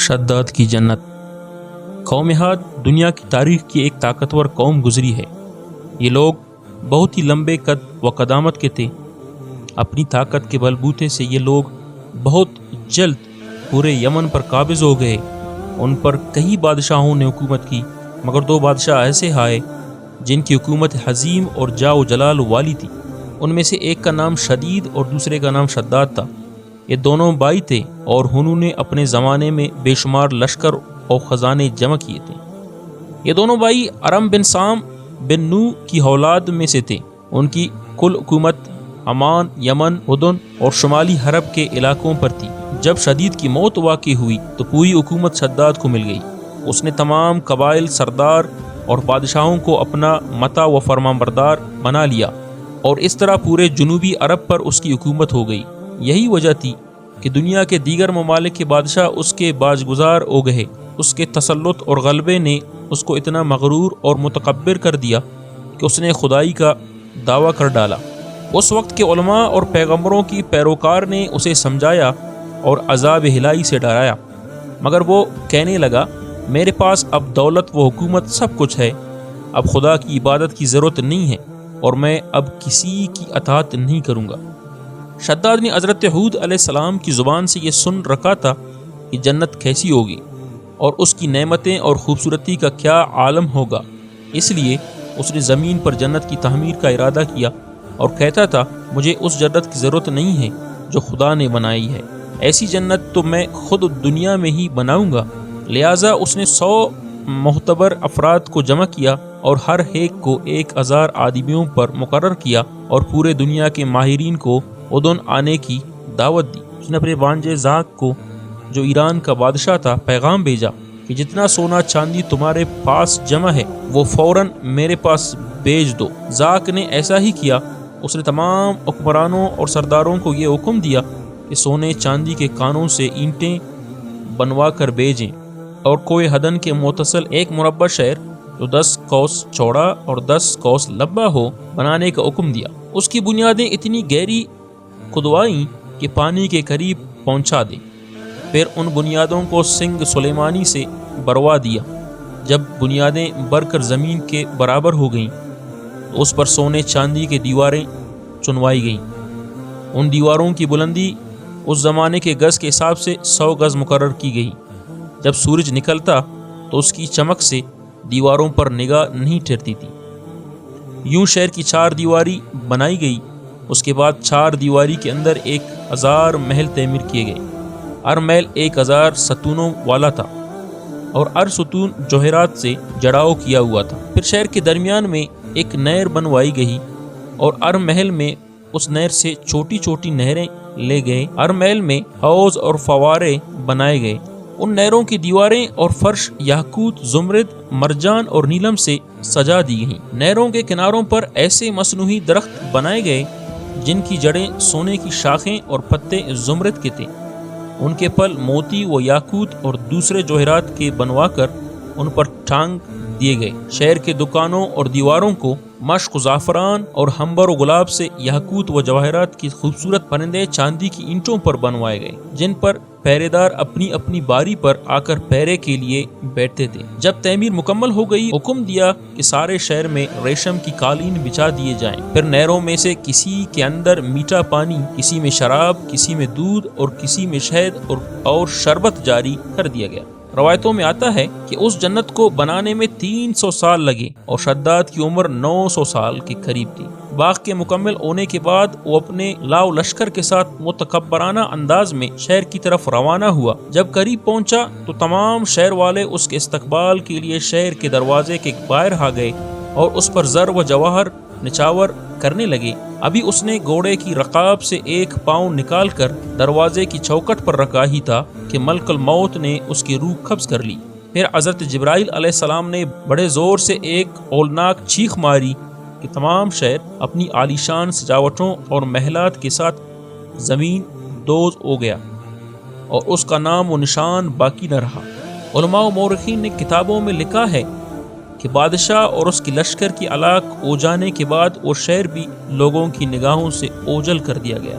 شداد کی جنت۔ قوم عاد دنیا کی تاریخ کی ایک طاقتور قوم گزری ہے۔ یہ لوگ بہت ہی لمبے قد و قدامت کے تھے۔ اپنی طاقت کے بلبوتے سے یہ لوگ بہت جلد پورے یمن پر قابض ہو گئے۔ ان پر کئی بادشاہوں نے حکومت کی، مگر دو بادشاہ ایسے آئے جن کی حکومت حزیم اور جاہ و جلال والی تھی۔ ان میں سے ایک کا نام شدید اور دوسرے کا نام شداد تھا۔ یہ دونوں بھائی تھے اور انہوں نے اپنے زمانے میں بے شمار لشکر اور خزانے جمع کیے تھے۔ یہ دونوں بھائی ارم بن سام بن نو کی اولاد میں سے تھے۔ ان کی کل حکومت عمان، یمن، اردن اور شمالی عرب کے علاقوں پر تھی۔ جب شدید کی موت واقع ہوئی تو پوری حکومت شداد کو مل گئی۔ اس نے تمام قبائل، سردار اور بادشاہوں کو اپنا مطاع و فرمانبردار بنا لیا، اور اس طرح پورے جنوبی عرب پر اس کی حکومت ہو گئی۔ یہی وجہ تھی کہ دنیا کے دیگر ممالک کے بادشاہ اس کے باج گزار ہو گئے۔ اس کے تسلط اور غلبے نے اس کو اتنا مغرور اور متکبر کر دیا کہ اس نے خدائی کا دعویٰ کر ڈالا۔ اس وقت کے علماء اور پیغمبروں کی پیروکار نے اسے سمجھایا اور عذاب الہی سے ڈرایا، مگر وہ کہنے لگا، میرے پاس اب دولت و حکومت سب کچھ ہے، اب خدا کی عبادت کی ضرورت نہیں ہے، اور میں اب کسی کی اطاعت نہیں کروں گا۔ شداد نے حضرت ہود علیہ السلام کی زبان سے یہ سن رکھا تھا کہ جنت کیسی ہوگی اور اس کی نعمتیں اور خوبصورتی کا کیا عالم ہوگا، اس لیے اس نے زمین پر جنت کی تعمیر کا ارادہ کیا اور کہتا تھا، مجھے اس جنت کی ضرورت نہیں ہے جو خدا نے بنائی ہے، ایسی جنت تو میں خود دنیا میں ہی بناؤں گا۔ لہٰذا اس نے 100 معتبر افراد کو جمع کیا اور ہر ایک کو 1000 آدمیوں پر مقرر کیا، اور پورے دنیا کے ماہرین کو اردن آنے کی دعوت دی۔ اس نے اپنے بانجے زاق کو، جو ایران کا بادشاہ تھا، پیغام بھیجا کہ جتنا سونا چاندی تمہارے پاس جمع ہے وہ فوراً میرے پاس بھیج دو۔ زاق نے ایسا ہی کیا۔ اس نے تمام حکمرانوں اور سرداروں کو یہ حکم دیا کہ سونے چاندی کے کانوں سے اینٹیں بنوا کر بھیجیں، اور کوہ ہدن کے متصل ایک مربع شہر جو 10 کوس چوڑا اور 10 کوس لمبا ہو بنانے کا حکم دیا۔ اس کی بنیادیں اتنی گہری کھدوائیں کہ پانی کے قریب پہنچا دیں۔ پھر ان بنیادوں کو سنگ سلیمانی سے بروا دیا۔ جب بنیادیں بر کر زمین کے برابر ہو گئیں تو اس پر سونے چاندی کی دیواریں چنوائی گئیں۔ ان دیواروں کی بلندی اس زمانے کے گز کے حساب سے 100 گز مقرر کی گئی۔ جب سورج نکلتا تو اس کی چمک سے دیواروں پر نگاہ نہیں ٹھہرتی تھی۔ یوں شہر کی 4 دیواری بنائی گئی۔ اس کے بعد 4 دیواری کے اندر 1000 محل تعمیر کیے گئے۔ ہر محل 1000 ستونوں والا تھا، اور ہر ستون جوہرات سے جڑاؤ کیا ہوا تھا۔ پھر شہر کے درمیان میں ایک نہر بنوائی گئی، اور ہر محل میں اس نہر سے چھوٹی چھوٹی نہریں لے گئے۔ ہر محل میں حوض اور فوارے بنائے گئے۔ ان نہروں کی دیواریں اور فرش یاقوت، زمرد، مرجان اور نیلم سے سجا دی گئیں۔ نہروں کے کناروں پر ایسے مصنوعی درخت بنائے گئے جن کی جڑیں سونے کی شاخیں اور پتے زمرد کے تھے۔ ان کے پل موتی و یاقوت اور دوسرے جوہرات کے بنوا کر ان پر ٹانگ دیے گئے۔ شہر کے دکانوں اور دیواروں کو مشق، زعفران اور عنبر و گلاب سے یاقوت و جواہرات کی خوبصورت پرندے چاندی کی اینٹوں پر بنوائے گئے، جن پر پہرے دار اپنی اپنی باری پر آ کر پہرے کے لیے بیٹھتے تھے۔ جب تعمیر مکمل ہو گئی، حکم دیا کہ سارے شہر میں ریشم کی قالین بچھا دیے جائیں۔ پھر نہروں میں سے کسی کے اندر میٹھا پانی، کسی میں شراب، کسی میں دودھ اور کسی میں شہد اور شربت جاری کر دیا گیا۔ روایتوں میں آتا ہے کہ اس جنت کو بنانے میں 300 سال لگے، اور شداد کی عمر 900 سال کے قریب تھی۔ باغ کے مکمل ہونے کے بعد وہ اپنے لاؤ لشکر کے ساتھ متکبرانہ انداز میں شہر کی طرف روانہ ہوا۔ جب قریب پہنچا تو تمام شہر والے اس کے استقبال کے لیے شہر کے دروازے کے باہر آ گئے اور اس پر زر و جواہر نچاور کرنے لگے۔ ابھی اس نے گھوڑے کی رقاب سے 1 پاؤں نکال کر دروازے کی چوکٹ پر رکھا ہی تھا کہ ملک الموت نے اس کی روح قبض کر لی۔ پھر حضرت جبرائیل علیہ السلام نے بڑے زور سے ایک ہولناک چیخ ماری کہ تمام شہر اپنی عالیشان سجاوٹوں اور محلات کے ساتھ زمین دوز ہو گیا، اور اس کا نام و نشان باقی نہ رہا۔ علماء و مورخین نے کتابوں میں لکھا ہے کہ بادشاہ اور اس کی لشکر کی ہلاک ہو جانے کے بعد وہ شہر بھی لوگوں کی نگاہوں سے اوجھل کر دیا گیا۔